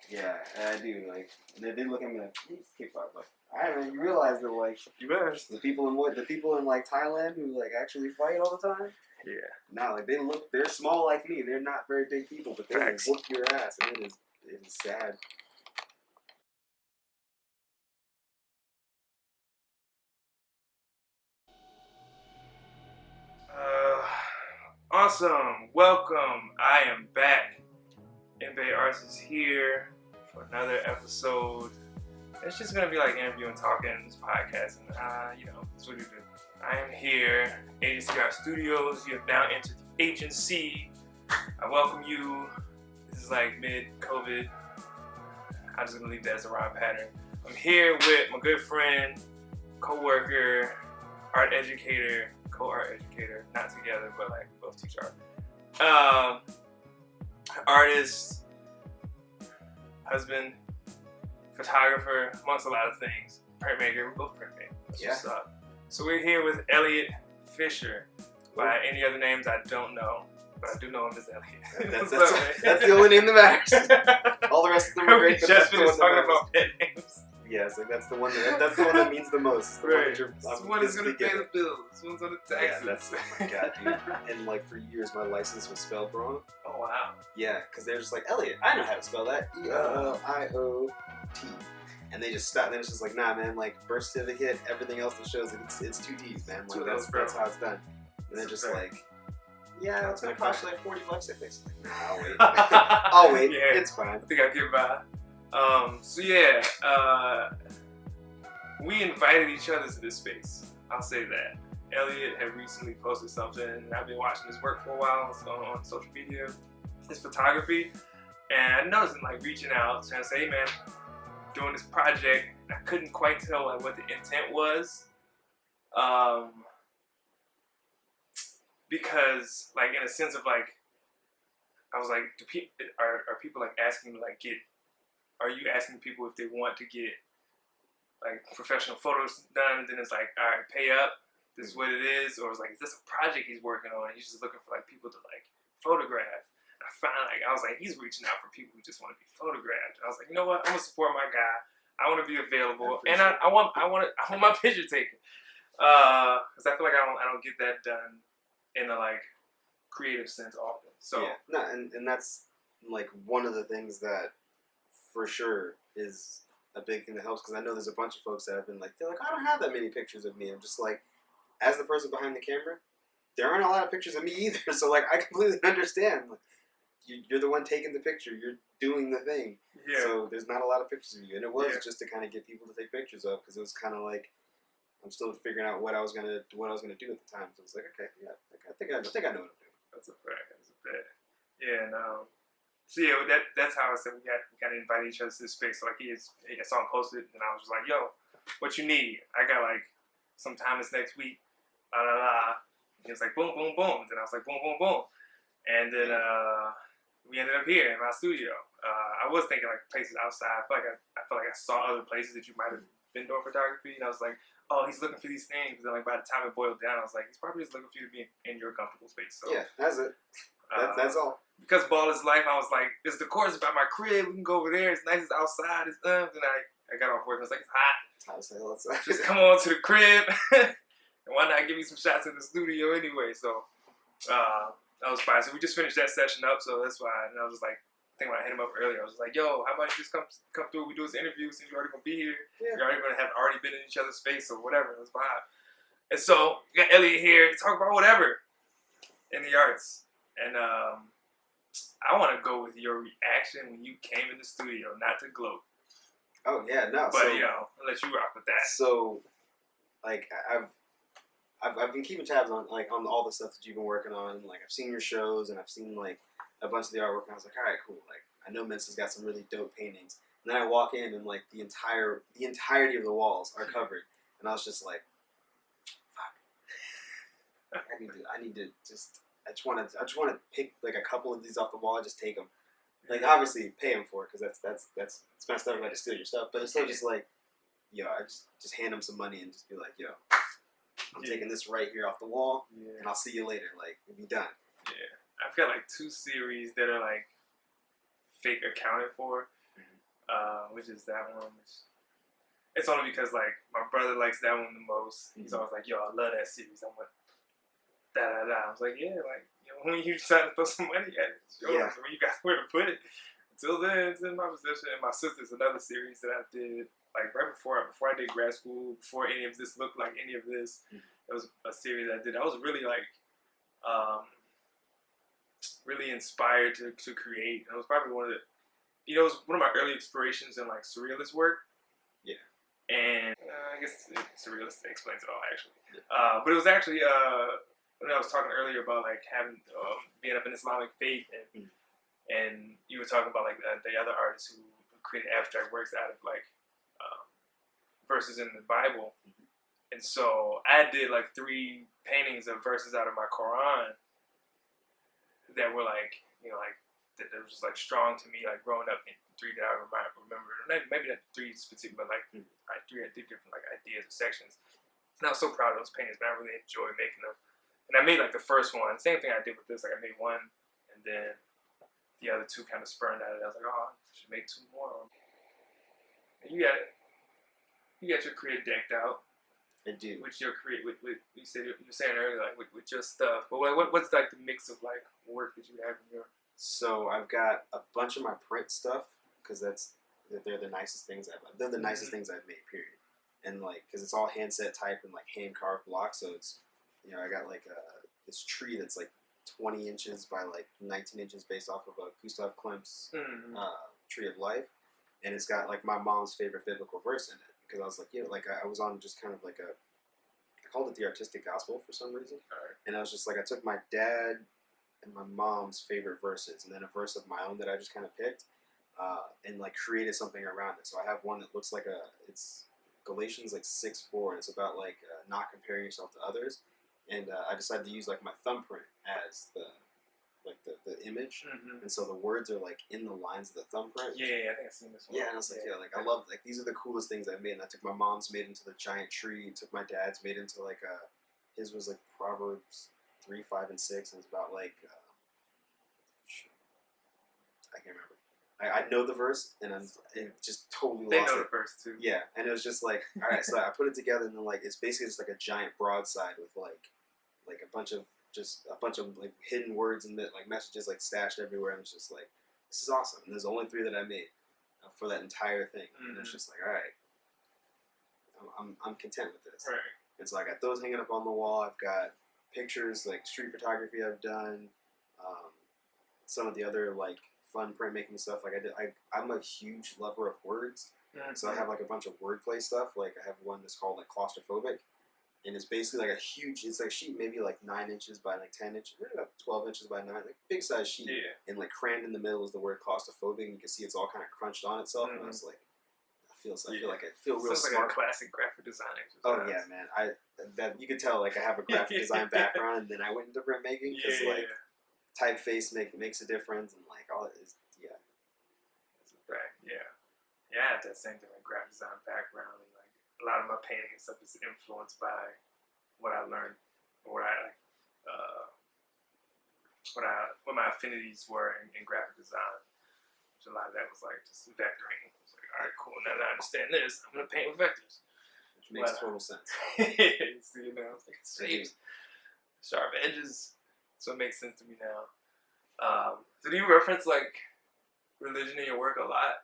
Yeah, I do. Like they look at me like, he's kickboxing. Like, I don't know. You realize that like the people in like Thailand who like actually fight all the time. Yeah. Nah, like they're small like me. They're not very big people, but they will whoop your ass, and it is sad. Awesome. Welcome. I am back. MBEYARTS is here for another episode. It's just gonna be like interviewing, talking, this podcast, and that's what we do. I am here, Ajency Studios. You have now entered the Ajency. I welcome you. This is like mid-COVID. I'm just gonna leave that as a rhyme pattern. I'm here with my good friend, co-worker, art educator, co-art educator, not together, but like we both teach art. Artist, husband, photographer, amongst a lot of things. Printmaker, we're both printmakers. That's what's up. So we're here with Elliott Fisher. By any other names I don't know, but I do know him as Elliott. That's the only name that matters. All the rest of them are great. We just finished talking about pet names. Yes, like that's the one that means the most. The right. This one is gonna pay the bills. This one's on the taxes. Yeah, that's, oh my god, dude. And like for years, my license was spelled wrong. Oh wow. Yeah, because they're just like, Elliott, I know how to spell that. E-L-L-I-O-T. And they just stop. Then it's just like, nah, man. Like birth certificate, everything else that shows it's 2 T's, man. Like that's how it's done. And they're just like, yeah, it's gonna cost you like $40, I think. Like, nah, I'll wait. I'll wait. Yeah, it's fine. I think I'll get by. We invited each other to this space. I'll say that. Elliott had recently posted something, and I've been watching his work for a while on social media, his photography, and I noticed him like reaching out, trying to say, hey man, doing this project. I couldn't quite tell like what the intent was, because like in a sense of like, I was like, are people like asking me like are you asking people if they want to get like professional photos done, and then it's like, all right, pay up, this is what it is, or it's like, is this a project he's working on? He's just looking for like people to like photograph. I was like, he's reaching out for people who just want to be photographed. I was like, you know what? I'm gonna support my guy. I want to be available, and I want my picture taken, because I feel like I don't get that done in a like creative sense often. So yeah, no, and that's like one of the things that for sure is a big thing that helps, because I know there's a bunch of folks that have been like, they're like, I don't have that many pictures of me. I'm just like, as the person behind the camera, there aren't a lot of pictures of me either. So like, I completely understand. Like, you're the one taking the picture. You're doing the thing. Yeah. So there's not a lot of pictures of you, and it was just to kind of get people to take pictures of, because it was kind of like I'm still figuring out what I was gonna do at the time. So it's like, okay, yeah, I think I know what I'm doing. That's a fact. That's a fact. Yeah, and so yeah, that's how I said we got to invite each other to this space. So like I saw him posted, and I was just like, yo, what you need? I got like some time this next week. La la la. He was like, boom, boom, boom. Then I was like, boom, boom, boom. And then we ended up here in my studio. I was thinking like places outside. I feel like I saw other places that you might have been doing photography, and I was like, oh, he's looking for these things. But then like by the time it boiled down, I was like, he's probably just looking for you to be in your comfortable space. So yeah, that's it. That's all. Because ball is life, I was like, this decor is by my crib. We can go over there. It's nice. It's outside. It's Then I got off work. I was like, it's hot. It's hot as hell outside. Just come on to the crib. And why not give me some shots in the studio anyway? So that was fine. So we just finished that session up. So that's why. And I was just like, I think when I hit him up earlier, I was like, yo, how about you just come through? We do this interview since you're already gonna be here. Yeah. You're already been in each other's space or whatever. That's fine. And so we got Elliott here to talk about whatever in the arts. And I want to go with your reaction when you came in the studio, not to gloat. Oh yeah, no. But I'll let you rock with that. So, like, I've been keeping tabs on all the stuff that you've been working on. Like, I've seen your shows, and I've seen like a bunch of the artwork, and I was like, all right, cool. Like, I know Mensah's got some really dope paintings. And then I walk in, and like the entirety of the walls are covered, and I was just like, fuck. I need to just. I just want to pick like a couple of these off the wall and just take them. Like, obviously pay them for it, because that's it's messed up if I just steal your stuff. But it's still just like, I just hand them some money and just be like, I'm taking this right here off the wall, and I'll see you later. Like, we'll be done. Yeah, I've got like 2 series that are like fake accounted for, which is that one. It's only because like my brother likes that one the most. He's always like, "Yo, I love that series." I'm like, I was like, "Yeah, like when you try to throw some money at it, it's yours. When you got where to put it." Until then, it's in my possession. And my sister's another series that I did like right before I did grad school. Before any of this looked like any of this, it was a series I did. I was really like really inspired to create. And it was probably one of the it was one of my early inspirations in like surrealist work. Yeah. And I guess surrealist explains it all actually. But it was actually when I was talking earlier about like having being up in Islamic faith and you were talking about like the other artists who created abstract works out of like verses in the Bible. And so I did like 3 paintings of verses out of my Quran that were like, you know, like that were just like strong to me, like growing up in 3 that I remember. Maybe not 3 specific, but like 3 different like ideas or sections. And I was so proud of those paintings, but I really enjoyed making them. And I made like the first one, same thing I did with this. Like I made one, and then the other 2 kind of spurned out of it. I was like, oh, I should make 2 more. And you got your career decked out. I do. With your career, with you were saying earlier, like with your stuff. But what's like the mix of like work that you have in your? So I've got a bunch of my print stuff because they're the nicest things they're the nicest things I've made. Period. And like because it's all handset type and like hand carved blocks, so it's I got like this tree that's like 20 inches by like 19 inches based off of Gustav Klimt's Tree of Life, and it's got like my mom's favorite biblical verse in it because I was like I was on just kind of like I called it the artistic gospel for some reason, and I was just like I took my dad and my mom's favorite verses and then a verse of my own that I just kind of picked and like created something around it. So I have one that looks like it's Galatians like 6:4 and it's about like not comparing yourself to others. And I decided to use like my thumbprint as the image, and so the words are like in the lines of the thumbprint. Yeah, I think I've seen this one. Yeah, and I was like, I love like these are the coolest things I made. And I took my mom's made into the giant tree. Took my dad's made into like his was like Proverbs 3, 5, and 6, and it's about like I can't remember. I know the verse, and it just totally lost it. They know the verse too. Yeah, and it was just like, all right, so I put it together, and then like it's basically just like a giant broadside with like a bunch of like hidden words and like messages like stashed everywhere. And it's just like this is awesome. And there's only 3 that I made for that entire thing, and it's just like all right, I'm content with this. Right. And so I got those hanging up on the wall. I've got pictures like street photography I've done, some of the other like fun printmaking stuff. Like I'm a huge lover of words, so I have like a bunch of wordplay stuff. Like I have one that's called like claustrophobic. And it's basically like it's like a sheet maybe like 9 inches by like 10 inches, maybe about 12 inches by 9, like big size sheet. Yeah. And like crammed in the middle is the word claustrophobic, and you can see it's all kind of crunched on itself. And I was like, I feel real Sounds smart. like a classic graphic design exercise. Oh yeah, man. That you could tell like I have a graphic design background, and then I went into printmaking because like typeface makes a difference, and like all it is. Yeah. That's a fact. Yeah. Yeah, I had that same thing, like graphic design background, and like a lot of my painting and stuff is influenced by what I learned, or what my affinities were in graphic design. Which a lot of that was like just vectoring. It's like, all right, cool. Now that I understand this, I'm gonna paint with vectors, which makes total sense. So, like shapes, sharp edges, so it makes sense to me now. So do you reference like religion in your work a lot?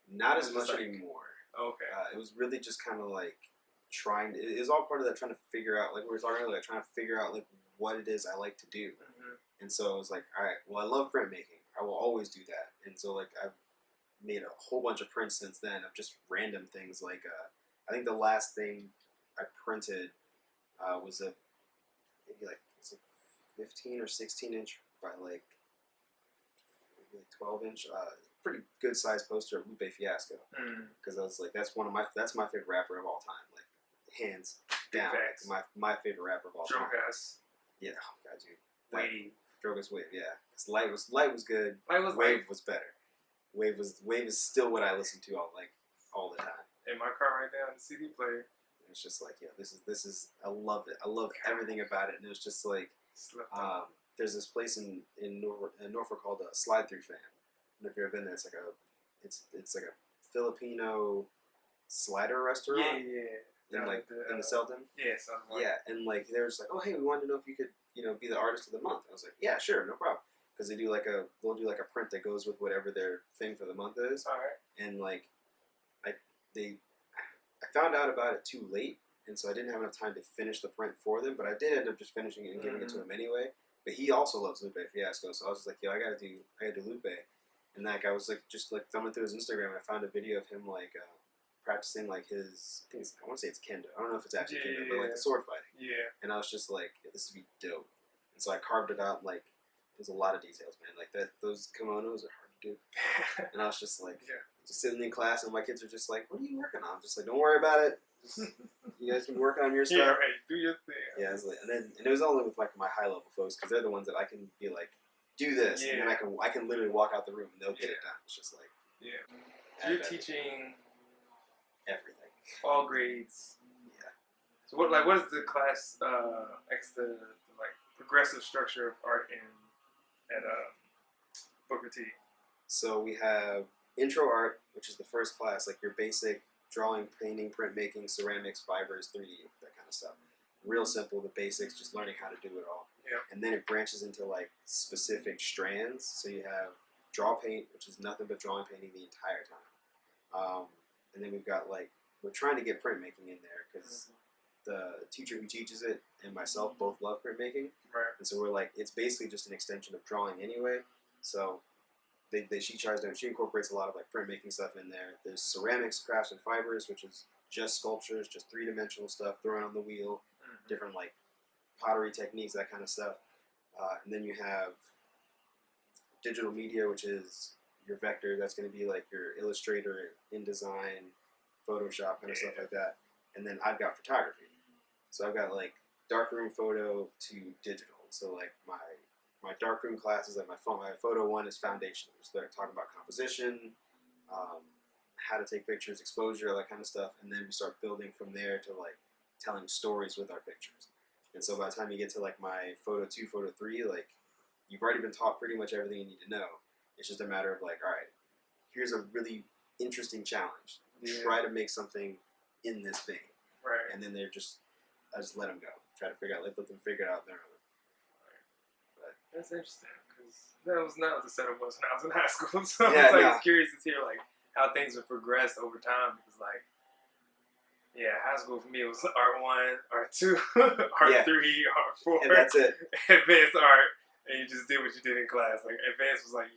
Not as much anymore. Okay. It was really just kind of like it was all part of that trying to figure out, like we were talking earlier, trying to figure out like what it is I like to do. And so I was like, all right, well I love printmaking. I will always do that. And so like I've made a whole bunch of prints since then of just random things. Like I think the last thing I printed was maybe like it's a 15 or 16 inch by like maybe 12 inch. Pretty good sized poster of Lupe Fiasco, because I was like, that's my favorite rapper of all time, like hands down, like, my favorite rapper of all time. Drogas. Yeah, oh god, dude. Wave. Drogas Wave, yeah. Cause Light was good. Wave was better. Wave is still what I listen to all the time. In my car right now, the CD player. It's just like, yeah, this is I love it. I love everything about it, and it was just like, there's this place in Norfolk called Slide Through Fam. And if you've ever been there, it's like Filipino slider restaurant. Yeah. In like in the Selden. Yeah, Selden. Yeah, and like they were just like, oh hey, we wanted to know if you could, be the artist of the month. I was like, yeah, sure, no problem. Because they'll do like a print that goes with whatever their thing for the month is. All right. And like, I found out about it too late, and so I didn't have enough time to finish the print for them. But I did end up just finishing it and giving it to him anyway. But he also loves Lupe Fiasco, so I was just like, yo, I gotta do Lupe. And like I was like just like thumbing through his Instagram, and I found a video of him like practicing like his, I want to say it's kendo. I don't know if it's actually kendo, but like the sword fighting. Yeah. And I was just like, this would be dope. And so I carved it out. Like there's a lot of details, man. Like those kimonos are hard to do. And I was just like, just sitting in class, and my kids are just like, what are you working on? I'm just like, don't worry about it. You guys can work on your stuff. Yeah, right. Do your thing. Yeah, and it was only with like my high level folks, because they're the ones that I can be like, do this, and then I can literally walk out the room and they'll get it done. It's just like, you're teaching everything, all grades. Yeah. So what is the class the like progressive structure of art at Booker T? So we have intro art, which is the first class, like your basic drawing, painting, printmaking, ceramics, fibers, 3D, that kind of stuff. Real simple, the basics, just learning how to do it all. Yeah. And then it branches into like specific strands. So you have draw paint, which is nothing but drawing painting the entire time. And then we've got like, we're trying to get printmaking in there because the teacher who teaches it and myself both love printmaking. Right. And so we're like, it's basically just an extension of drawing anyway. So she incorporates a lot of like printmaking stuff in there. There's ceramics, crafts, and fibers, which is just sculptures, just 3-dimensional stuff thrown on the wheel, different like pottery techniques, that kind of stuff. And then you have digital media, which is your vector. That's going to be like your Illustrator, InDesign, Photoshop, kind of stuff like that. And then I've got photography. So I've got like darkroom photo to digital. So like my darkroom classes, like my photo one is foundation. So they're talking about composition, how to take pictures, exposure, that kind of stuff. And then we start building from there to like telling stories with our pictures. And so by the time you get to like my photo 2, photo 3, like you've already been taught pretty much everything you need to know. It's just a matter of like, all right, here's a really interesting challenge. Try to make something in this vein. Right. And then I just let them go. Try to figure out, let them figure it out their own. But that's interesting, because that was not what the setup was when I was in high school. So I was curious to hear like how things have progressed over time, because like, high school for me was art 1, art 2, art 3, art 4. And that's it. Advanced art, and you just did what you did in class. Like advanced was like,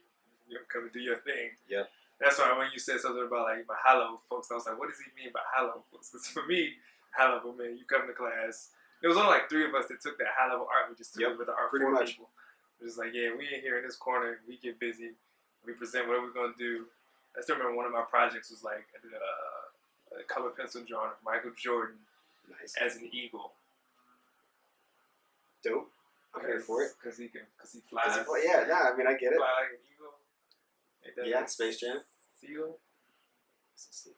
you come and do your thing. Yep. That's why when you said something about like my high level folks, I was like, what does he mean by high level folks? Because for me, high level, man, you come to class. There was only like 3 of us that took that high level art. We just took it with the art 4 people. It was like, we in here in this corner. We get busy. We present whatever we're gonna do. I still remember one of my projects was like I did a color pencil drawing of Michael Jordan as an eagle. Dope. I'm here for it. Because he flies. I mean, I get it. Fly like an eagle. Yeah, Space Jam. Seal?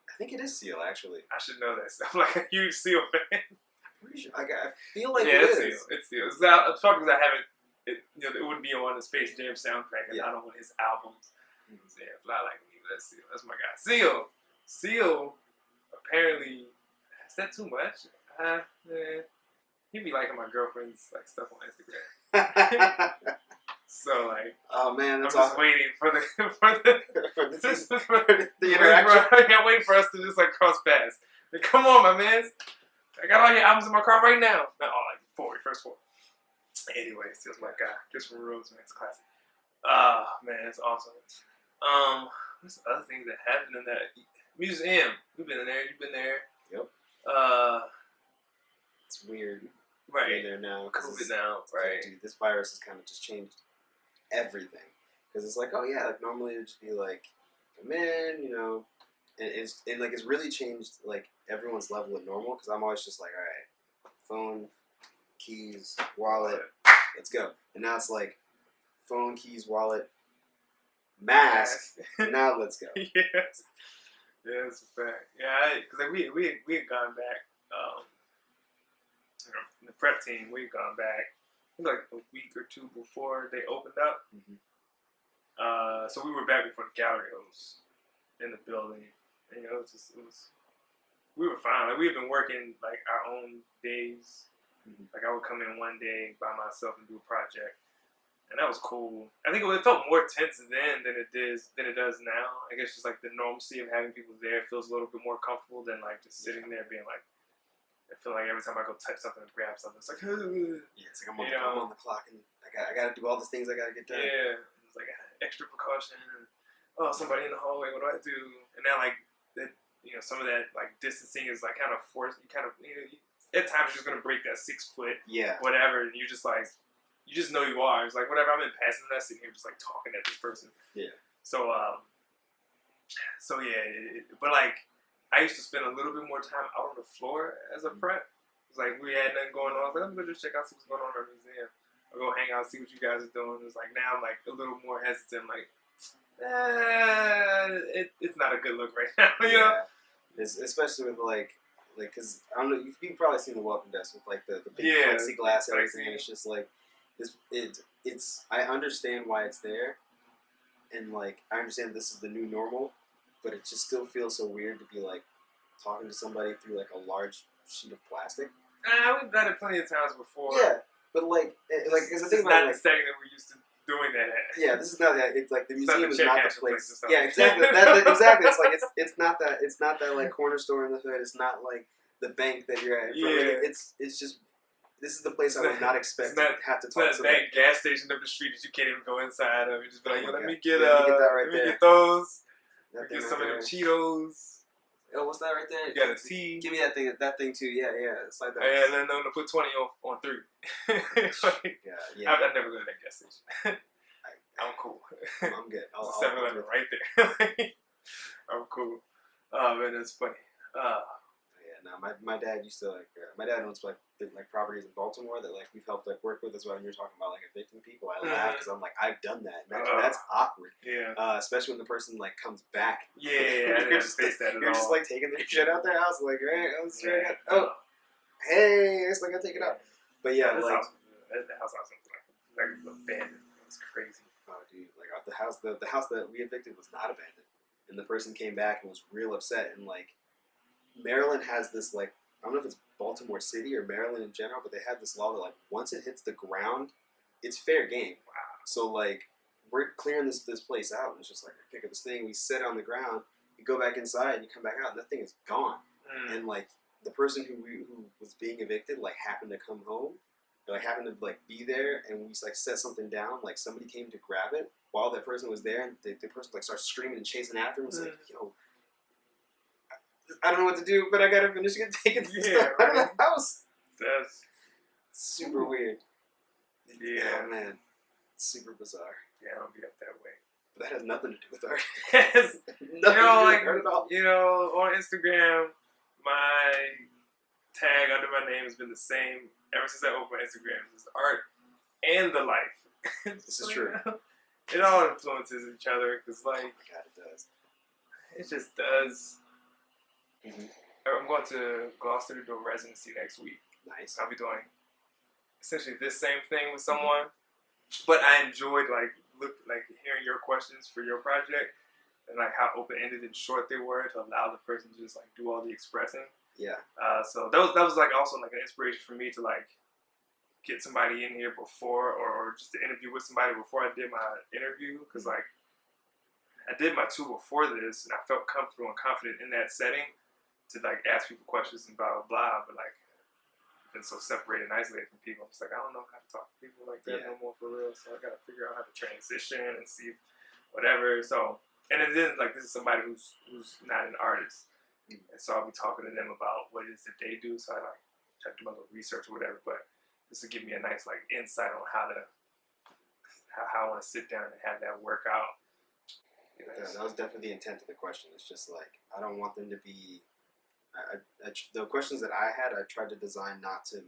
I think it is Seal, actually. I should know that stuff. I'm like a huge Seal fan. I'm pretty sure. I feel like it is. Seal. It's Seal. It's probably because I haven't. It wouldn't be on the Space Jam soundtrack, and I don't want his albums. So Fly Like an Eagle. That's Seal. That's my guy. Seal. Apparently, is that too much? He be liking my girlfriend's like stuff on Instagram. So like, oh man, that's I'm just waiting for the interaction. I can't wait for us to just like cross paths. Like, come on, my man. I got all your albums in my car right now. Not all, like first 4. Anyways, this is my guy. Kiss from Rose, man, it's classic. Man, it's awesome. What's the other things that happened in that museum? We've been in there. You've been there. Yep. It's weird. Right. Being there now. COVID now. Right. Dude, this virus has kind of just changed everything. Because it's like, oh yeah, like normally it'd just be like, come in, and it's really changed like everyone's level of normal. Because I'm always just like, all right, phone, keys, wallet, let's go. And now it's like, phone, keys, wallet, mask. Now let's go. Yes. Yeah, that's a fact. Yeah, because like we had gone back. The prep team, we've gone back like a week or 2 before they opened up. Mm-hmm. So we were back before the gallery host in the building. And, you know, we were fine. Like, we had been working like our own days. Mhm. Like, I would come in one day by myself and do a project, and that was cool. I think it felt more tense then than it does now. I guess just like the normalcy of having people there feels a little bit more comfortable than like just sitting there being like. I feel like every time I go type something and grab something, it's like, yeah, it's like I'm on the clock and I gotta do all the things I gotta get done. Yeah, it's like extra precaution. Oh, somebody in the hallway, what do I do? And now like that, you know, some of that like distancing is like kind of forced. You kind of, you know, at times you're just gonna break that 6 foot, whatever, and you just like, you just know you are. It's like whatever. I'm in passing, I'm not sitting here just like talking at this person. Yeah. So yeah, but like. I used to spend a little bit more time out on the floor as a prep. It's like we had nothing going on. I was like, let me go just check out, see what's going on in our museum. I'll go hang out, see what you guys are doing. It's like now I'm like a little more hesitant. Like, it's not a good look right now. You know, especially with like, because I don't know, you've probably seen the welcome desk with like the big plexiglass and everything. It's just like it's. I understand why it's there, and like I understand this is the new normal. But it just still feels so weird to be like talking to somebody through like a large sheet of plastic. We've done it plenty of times before. Yeah, but like because the thing about not the setting that we're used to doing that at. Yeah, this is not that. It's like the museum is not the place. Yeah, exactly. Exactly. It's like it's not that like corner store in the hood. It's not like the bank that you're at. Yeah. Like, it's just. This is the place I would not expect to have to talk to. It's not that gas station up the street that you can't even go inside of. You just be like, let me get get those. Get some of them Cheetos. Oh, what's that right there? You got a tea. Give me that thing too. Yeah, it's like that. And then I'm gonna put 20 on 3. Like, yeah. I've never go to that gas station. I'm cool. I'm good. I'll 7-Eleven right there. I'm cool. Oh man, that's funny. No, my dad used to like. My dad owns like properties in Baltimore that like we've helped like work with as well. And you're talking about like evicting people. I laugh because I'm like I've done that. That's awkward. Yeah. Especially when the person like comes back. Yeah. I didn't face that at all. You're just like taking their shit out their house. Like hey, it's like I take it out. But yeah, the like house was like abandoned. It was crazy. Oh dude, like the house that we evicted was not abandoned, and the person came back and was real upset and like. Maryland has this like I don't know if it's Baltimore City or Maryland in general, but they have this law that like once it hits the ground, it's fair game. Wow. So like we're clearing this place out, and it's just like I pick up this thing, we set it on the ground, you go back inside, and you come back out, and that thing is gone. And like the person who was being evicted like happened to come home, or, like happened to like be there, and we like set something down. Like somebody came to grab it while that person was there, and the person like starts screaming and chasing after him. It's like yo. I don't know what to do, but I gotta finish taking this stuff out of the house. That's super weird. Yeah, oh, man, it's super bizarre. Yeah, I don't be up that way. But that has nothing to do with art. You know, on Instagram, my tag under my name has been the same ever since I opened Instagram. It's art and the life. This is true. It all influences each other because, like, oh my God, it does. It just does. Mm-hmm. I'm going to Gloucester to do a residency next week. Nice. I'll be doing essentially this same thing with someone, but I enjoyed hearing your questions for your project and like how open-ended and short they were to allow the person to just like do all the expressing. Yeah. So that was like also like an inspiration for me to like get somebody in here before or just to interview with somebody before I did my interview because like I did my 2 before this and I felt comfortable and confident in that setting to like ask people questions and blah blah blah, but like I've been so separated and isolated from people. I'm just like I don't know how to talk to people like that no more for real. So I gotta figure out how to transition and see whatever. So and then like this is somebody who's not an artist, and so I'll be talking to them about what it is that they do. So I like try to do my little research or whatever. But this will give me a nice like insight on how I want to sit down and have that work out. Yeah, that was definitely the intent of the question. It's just like I don't want them to be. The questions that I had, I tried to design not to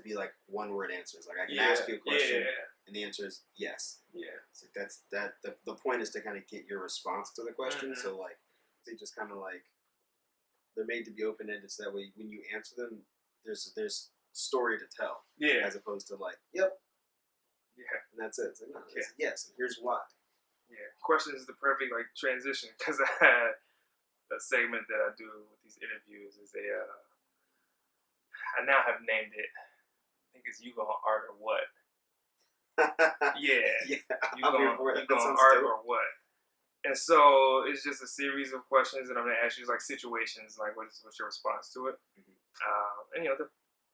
be like one-word answers. Like I can ask you a question, and the answer is yes. Yeah. So the point is to kind of get your response to the question. Mm-hmm. So like they just kind of like they're made to be open-ended, so that way when you answer them, there's story to tell. Yeah. As opposed to like yep. Yeah. And that's it. It's like no, it's yes, and here's why. Yeah. Question is the perfect like transition because a segment that I do with these interviews is I now have named it. I think it's You Gonna Art or What. Yeah. You gonna art or what? And so it's just a series of questions that I'm gonna ask you, like situations, like what's your response to it? And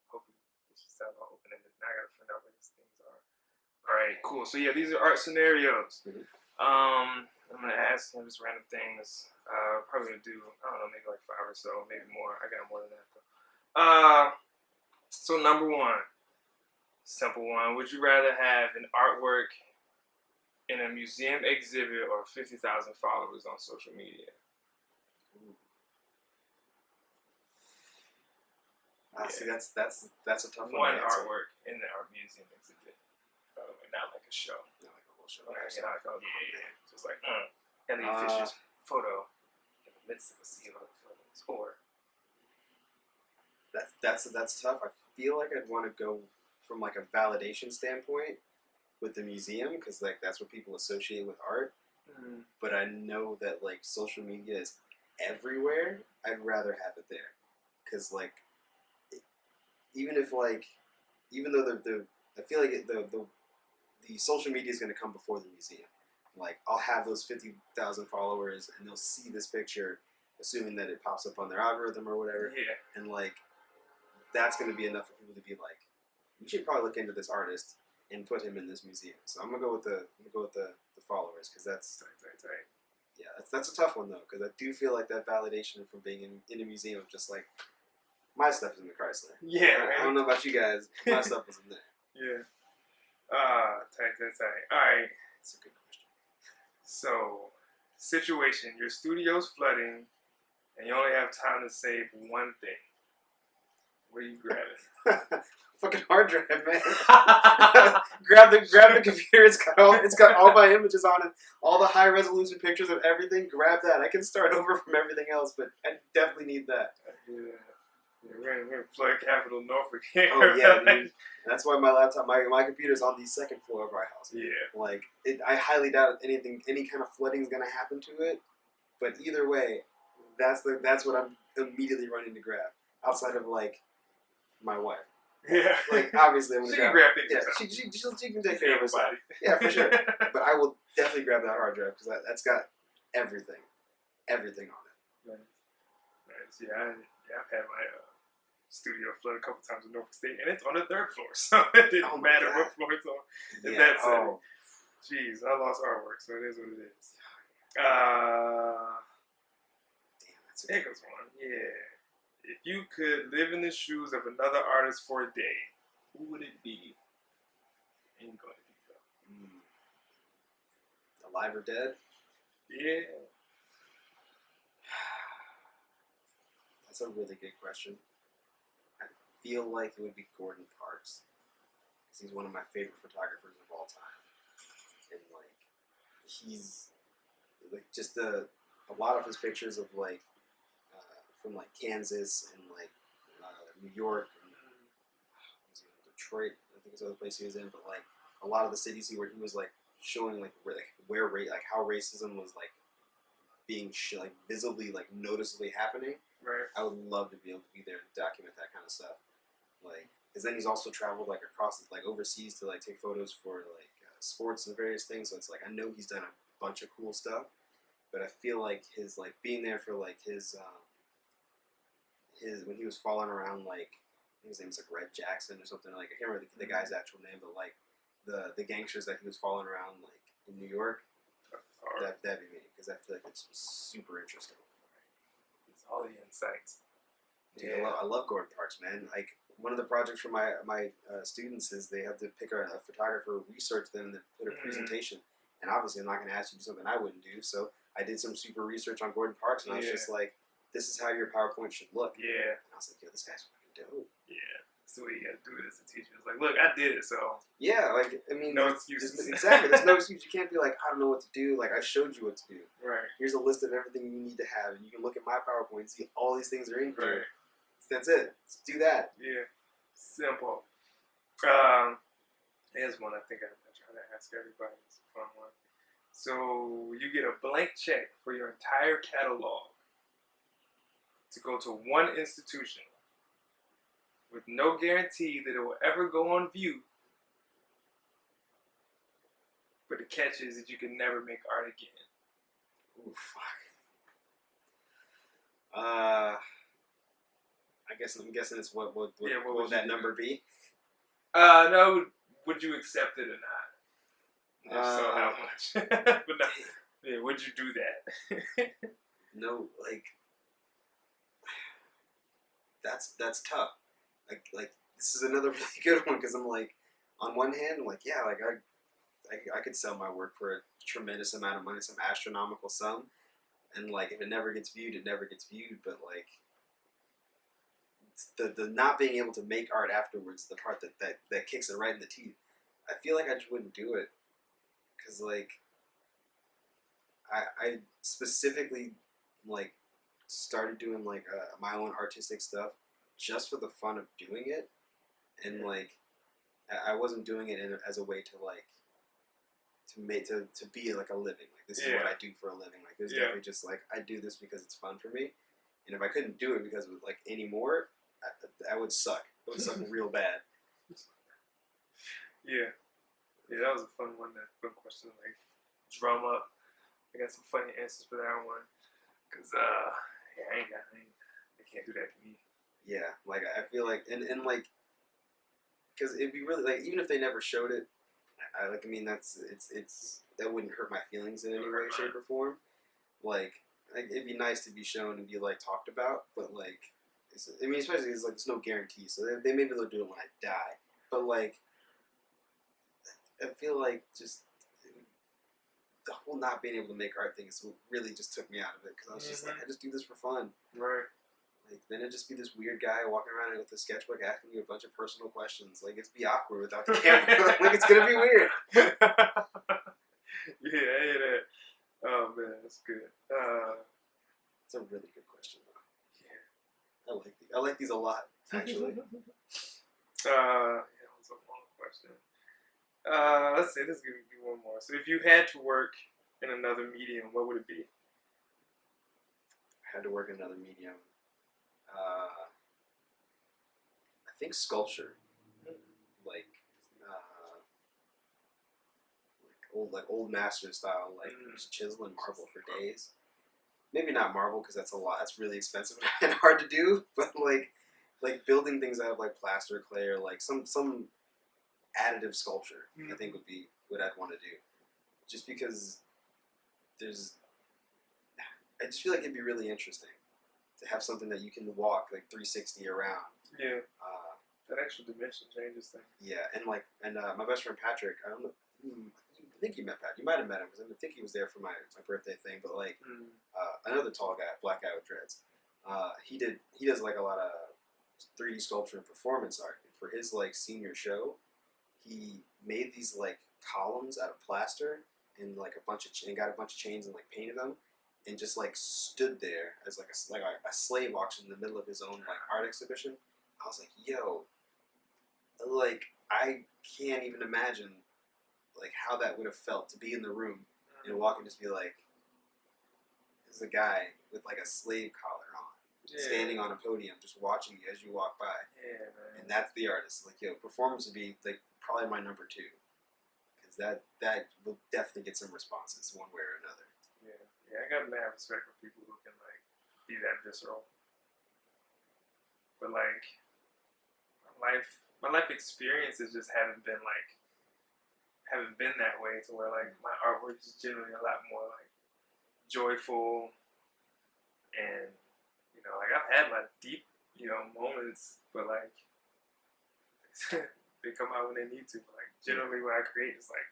hopefully this should sound all open ended. Now I gotta find out what these things are. All right, cool. So yeah, these are art scenarios. I'm gonna ask him just random things. Probably gonna do maybe like 5 or so, maybe more. I got more than that though. So number one. Simple one. Would you rather have an artwork in a museum exhibit or 50,000 followers on social media? See, that's a tough one. One artwork in the art museum exhibit. By the way, not like a show. Not like a whole show. Just like Elliott Fisher's photo in the midst of a sea of other photos. Or that's tough. I feel like I'd want to go from like a validation standpoint with the museum, because like that's what people associate with art. But I know that like social media is everywhere. I'd rather have it there, because like even though I feel like the social media is going to come before the museum. Like I'll have those 50,000 followers and they'll see this picture, assuming that it pops up on their algorithm or whatever. And like that's going to be enough for people to be like, we should probably look into this artist and put him in this museum. So I'm gonna go with the followers, because that's right. Yeah, that's a tough one though, because I do feel like that validation from being in a museum, just like my stuff is in the Chrysler. Yeah, I don't know about you guys, my stuff was in there. Yeah. Tight. All right. That's a good question. So, situation: your studio's flooding, and you only have time to save one thing. What are you grabbing? Fucking hard drive, man. grab the computer. It's got all my images on it, all the high resolution pictures of everything. Grab that. I can start over from everything else, but I definitely need that. Yeah, we're in Flood Capital, Norfolk here. Oh yeah, dude. That's why my laptop, my computer's on the second floor of our house. Yeah. Like I highly doubt any kind of flooding is gonna happen to it. But either way, that's what I'm immediately running to grab. Outside of like my wife. Yeah. Like obviously I'm gonna grab things. Yeah, she can take care of herself. Yeah, for sure. But I will definitely grab that hard drive, because that's got everything on it. Nice. Yeah, I've had my studio flood a couple times in Norfolk State, and it's on the 3rd floor, so it didn't matter what floor it's on. Yeah. Jeez, I lost artwork, so it is what it is. Damn, that's a good one. Yeah. If you could live in the shoes of another artist for a day, who would it be? Ain't going to be Alive or dead? Yeah. That's a really good question. I feel like it would be Gordon Parks, because he's one of my favorite photographers of all time, and like he's like just a lot of his pictures of like from like Kansas and like New York and Detroit, I think is the other place he was in, but like a lot of the cities where he was like showing like where how racism was like being like visibly like noticeably happening. Right. I would love to be able to be there and document that kind of stuff. Like, because then he's also traveled like across like overseas to like take photos for like sports and various things. So it's like I know he's done a bunch of cool stuff, but I feel like his like being there for like his when he was falling around, like I think his name was like Red Jackson or something, like I can't remember the guy's actual name, but like the gangsters that he was falling around like in New York, that'd be me, because I feel like it's super interesting. It's all the insights. Dude, yeah. I love Gordon Parks, man. Like one of the projects for my students is they have to pick a photographer, research them, and then put a presentation. And obviously, I'm not going to ask you to do something I wouldn't do. So I did some super research on Gordon Parks, and I was just like, this is how your PowerPoint should look. Yeah. And I was like, yo, this guy's fucking dope. Yeah. That's the way you got to do it as a teacher. It's like, look, I did it, so. Yeah, like, I mean. No excuses. Exactly. There's no excuse. You can't be like, I don't know what to do. Like, I showed you what to do. Right. Here's a list of everything you need to have, and you can look at my PowerPoint and see all these things are in here. Right. That's it. Let's do that. Yeah. Simple. Here's one I think I'm trying to ask everybody. It's a fun one. So you get a blank check for your entire catalog, to go to one institution with no guarantee that it will ever go on view, but the catch is that you can never make art again. Ooh, fuck. I'm guessing it's what would that number be? No, would you accept it or not? If so, how much? But no, yeah, would you do that? No, like that's tough. Like this is another really good one because I'm like, on one hand, I'm like, yeah, like I could sell my work for a tremendous amount of money, some astronomical sum, and like if it never gets viewed, it never gets viewed. But like the not being able to make art afterwards, the part that kicks it right in the teeth. I feel like I just wouldn't do it because like I specifically like started doing like my own artistic stuff just for the fun of doing it, and like I wasn't doing it as a way to like to be like a living. Like this is what I do for a living. Like there's definitely just like I do this because it's fun for me, and if I couldn't do it because of like anymore, I would suck. It would suck real bad. Yeah, that was a fun one. That fun question to like drum up. I got some funny answers for that one. Cause I can't do that to me. Yeah, like I feel like and like because it'd be really like even if they never showed it, I that's that wouldn't hurt my feelings in any way, shape, or form. Like it'd be nice to be shown and be like talked about, but like especially because like there's no guarantee, so they maybe they'll do it when I die. But like I feel like just the whole not being able to make art thing is what really just took me out of it because I was just like I just do this for fun. Right. Like then it'd just be this weird guy walking around with a sketchbook asking you a bunch of personal questions. Like it'd be awkward without the camera. Like it's gonna be weird. Yeah, I hear that. Oh man, that's good. It's a really good question though. Yeah. I like these a lot, actually. That was a long question. Let's see, let's give you one more. So if you had to work in another medium, what would it be? I had to work in another medium. I think sculpture, like old master style, like just chiseling marble for days. Maybe not marble because that's a lot. That's really expensive and hard to do. But like building things out of like plaster, clay, or like some additive sculpture, I think would be what I'd want to do. Just because I just feel like it'd be really interesting to have something that you can walk like 360 around. Yeah. That extra dimension changes things. Yeah, and my best friend Patrick, I don't know, I think you met Pat. You might have met him because I think he was there for my birthday thing. But like another tall guy, black guy with dreads. He does like a lot of 3D sculpture and performance art. And for his like senior show, he made these like columns out of plaster and like and got a bunch of chains and like painted them, and just like stood there as like a slave auction in the middle of his own like art exhibition. I was like, yo, like I can't even imagine like how that would have felt to be in the room and walk and just be like, there's a guy with like a slave collar on, standing on a podium just watching you as you walk by. Yeah, man. And that's the artist. Like, yo, performance would be like probably my number 2, because that will definitely get some responses one way or another. Yeah, I got mad respect for people who can like be that visceral. But like my life experiences just haven't been that way to where like my artwork is generally a lot more like joyful, and like I've had my deep moments, but like they come out when they need to. But like generally what I create is like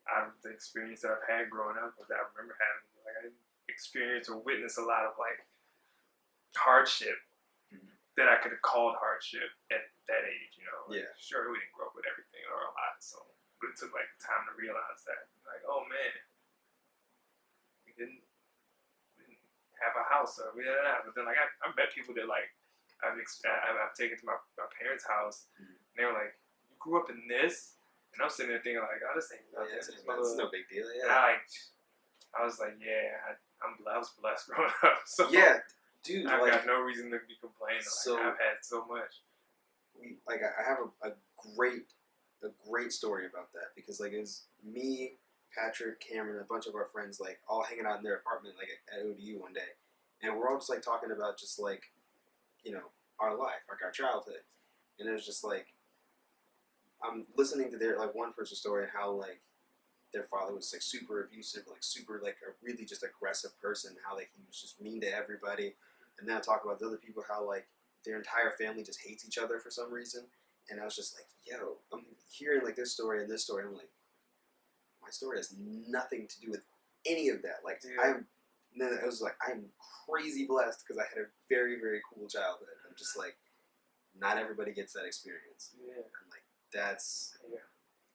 out of the experience that I've had growing up, that I remember having. Like I experienced or witnessed a lot of like hardship that I could have called hardship at that age. Like, sure, we didn't grow up with everything or a lot, but it took like time to realize that. Like, oh man, we didn't have a house, or but then like I met people that like I've taken to my parents' house, and they were like, "You grew up in this?" And I'm sitting there thinking like, "Oh, this ain't nothing. It's no big deal." Yeah. I was like, "Yeah, I was blessed growing up." So yeah, dude, I've like, got no reason to be complaining. So- I've had so much. I have a great story about that, because like it was me, Patrick, Cameron, a bunch of our friends, like all hanging out in their apartment like at ODU one day, and we're all just like talking about just like, you know, our life, like our childhood, and it was just like I'm listening to their like one person's story and how like their father was like super abusive, like super like a really just aggressive person, how like he was just mean to everybody, and then I talk about the other people how like their entire family just hates each other for some reason. And I was just like, yo, I'm hearing like this story and this story. I'm like, my story has nothing to do with any of that. Like, Yeah. then it was like, I'm crazy blessed because I had a very, very cool childhood. I'm just like, not everybody gets that experience. Yeah. And like, that's, Yeah.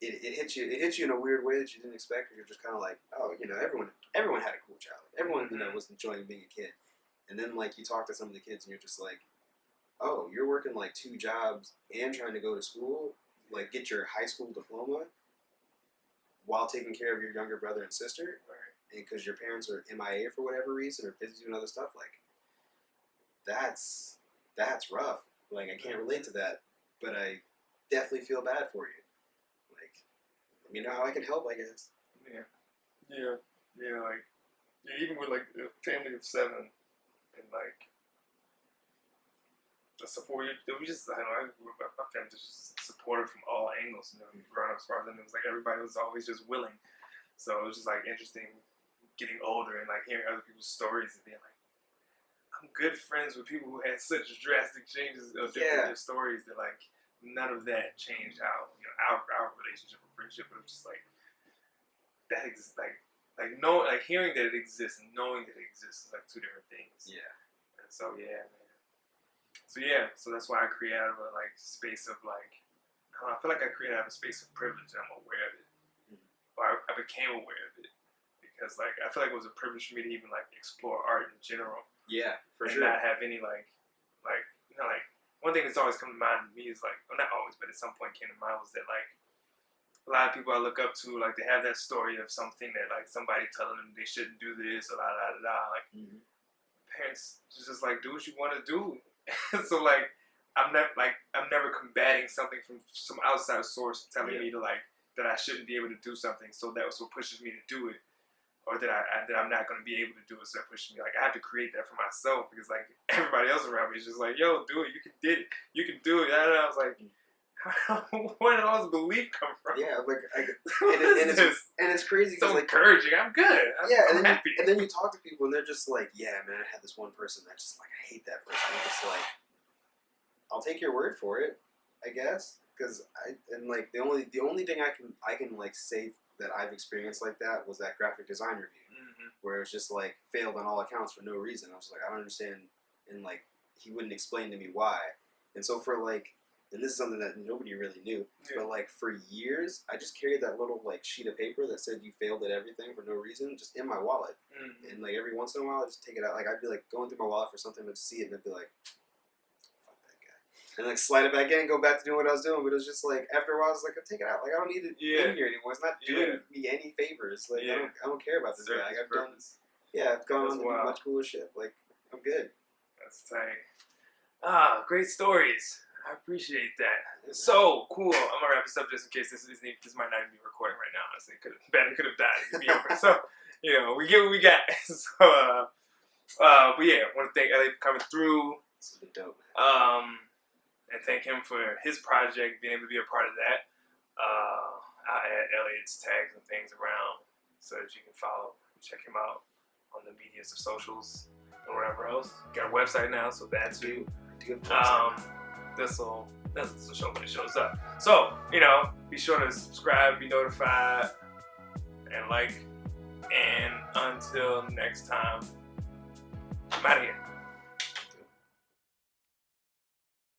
it hits you in a weird way that you didn't expect, because you're just kind of like, oh, you know, everyone had a cool childhood. Everyone, you know, was enjoying being a kid. And then like you talk to some of the kids and you're just like, oh, you're working like 2 jobs and trying to go to school, like get your high school diploma while taking care of your younger brother and sister, and because your parents are MIA for whatever reason or busy doing other stuff. Like, that's rough. Like, I can't relate to that, but I definitely feel bad for you. Like, let me know how I can help, I guess. Yeah. Yeah. Yeah. Like, even with like a family of 7, and like the support, we just, I don't know, my family was just supportive from all angles. You know, growing up as far as it was like everybody was always just willing. So it was just like interesting getting older and like hearing other people's stories and being like, I'm good friends with people who had such drastic changes of different stories that like none of that changed how, you know, our relationship or friendship. But it was just like that exists, like hearing that it exists and knowing that it exists is like 2 different things. Yeah. And so yeah, man. So that's why I create out of a like space of like, I don't know, I feel like I created out of a space of privilege and I'm aware of it. Or I became aware of it. Because like I feel like it was a privilege for me to even like explore art in general. Yeah, for and sure. not have any like you know, like one thing that's always come to mind to me is like, well, not always, but at some point came to mind was that like a lot of people I look up to, like they have that story of something that like somebody telling them they shouldn't do this or like parents just like do what you want to do. So like I'm never combating something from some outside source telling me to like that I shouldn't be able to do something, so that's what pushes me to do it. Or that I'm not going to be able to do it, so that pushes me. Like, I have to create that for myself, because, like, everybody else around me is just like, yo, do it, you can do it. And I was like, where did all this belief come from? Yeah, like, and it's crazy. So like, encouraging, I'm good. I'm happy. And then you talk to people, and they're just like, yeah, man, I had this one person that just, like, I hate that person. I'm just like, I'll take your word for it, I guess. Because the only thing I can like say that I've experienced like that was that graphic design review, where it was just like failed on all accounts for no reason. I was like, I don't understand, and like he wouldn't explain to me why. And so for like, and this is something that nobody really knew, but like for years I just carried that little like sheet of paper that said you failed at everything for no reason just in my wallet, and like every once in a while I just take it out. Like I'd be like going through my wallet for something to see it, and I'd be like, and like slide it back in and go back to doing what I was doing. But it was just like after a while I was like, I'll take it out. Like I don't need it in here anymore. It's not doing me any favors. Like I don't care about this guy. Like I've done I've gone on to do much cooler shit. Like I'm good. That's tight. Great stories. I appreciate that. So cool. I'm gonna wrap this up just in case this might not even be recording right now. Honestly, Bannon could have died. It could be over. So you know, we get what we got. So but yeah, I want to thank Elliott for coming through. This has been dope. And thank him for his project, being able to be a part of that. I'll add Elliott's tags and things around so that you can follow and check him out on the medias of socials and whatever else. Got a website now, so that's too. This'll show when it shows up. So, you know, be sure to subscribe, be notified, and like. And until next time, I'm out of here.